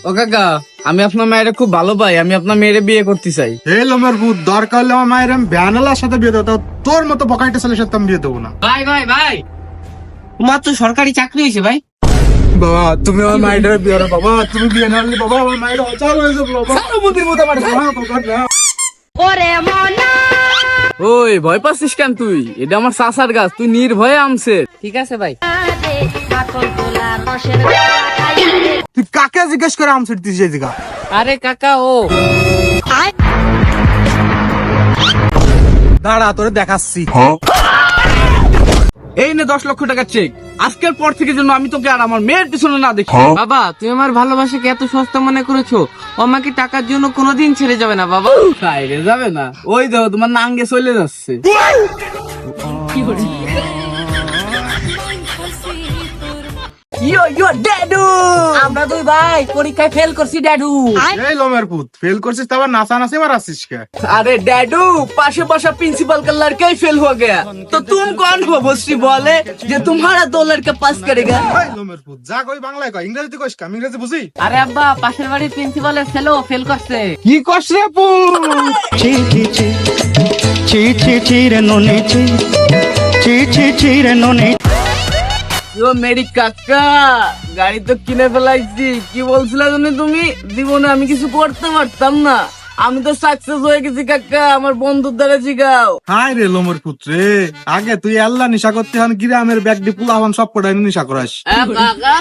ও কাকা, আমি আপনার মায়ের খুব ভালো পাই, আমি আপনার মেয়েরে বিয়ে করতে চাই। এই লোমের ভূত, দরকার হলে আমার মায়ের আমি ভ্যানালার সাথে বিয়ে দেবো, তাও তোর মতো বকাইটা ছেলের সাথে আমি বিয়ে দেবো না। ভাই ভাই ভাই, তোমার তো সরকারি চাকরি হয়েছে ভাই। বাবা তুমি আমার মায়ের বিয়ে দাও বাবা, তুমি বিয়ে না হলে বাবা আমার মায়ের অচাল হয়ে যাবে বাবা। সারবতির মতো আমার ওরে মনা ওই ভয় পাচ্ছিস কেন তুই? এটা আমার চাচার গাছ, তুই নির্ভয়ে আমছে। ঠিক আছে ভাই। দে মাখন তোলা রসের কলা খাইলে তুই কাকে জিজ্ঞেস করে আমসিট দিস এই জায়গা? আরে কাকা ও দাঁড়া তোরে দেখাচ্ছি। এই নে 10 লক্ষ টাকার চেক। আজকের পর থেকে যেন আমি তোকে আর আমার মেয়ের পিছনে না দেখি। বাবা, তুমি আমার ভালোবাসাকে এত সস্তা মনে করেছো? ও আমাকে টাকার জন্য কোনোদিন ছেড়ে যাবে না বাবা। বাইরে যাবে না, ওই দেখো তোমার নাঙ্গে চলে যাচ্ছে। আমরা দুই ভাই পরীক্ষায় ফেল করছি ড্যাডু। এই লোমের ভূত, ফেল করছিস তো আবার নাচানাচি মারাচ্ছিস কে? अरे डैडू पाशे पाशा प्रिंसिपल का लड़का ही फेल हो गया, तो तुम कौन हो बस्ती बोले जो तुम्हारा 2 लड़का पास करेगा? এই লোমের ভূত, যা কই বাংলায় কয়, ইংরেজিতে কইস কা? আমি ইংরেজি বুঝি। আরে আব্বা, পাশের বাড়ির প্রিন্সিপালের ছেলেও ফেল করছে। কি কস রে পু? ছি ছি ছি ছি ছি ছি রে ননি ছি ছি ছি ছি রে ননি। ও মেরি কাকা, গাড়ি তো কিনে ফেলাইছি। কি বলছিলে জানি তুমি? জীবনে আমি কিছু করতে পারতাম না, আমি তো সাকসেস হয়ে গেছি কাকা। আমার বন্ধুর দ্বারা জিগাও। হাই রে লোমের ভূত রে, আগে তুই আল্লাহ নিশা করতে হন গ্রামের ব্যাগ ডি পোলাহন সব কটাই নিশা করাস। কাকা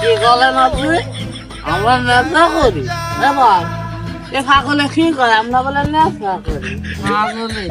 কি বলেন আপনি? আমরা নেশা করি? এবার এ পাগলে কি করে? আমরা বলে নেশা করি। পাগলে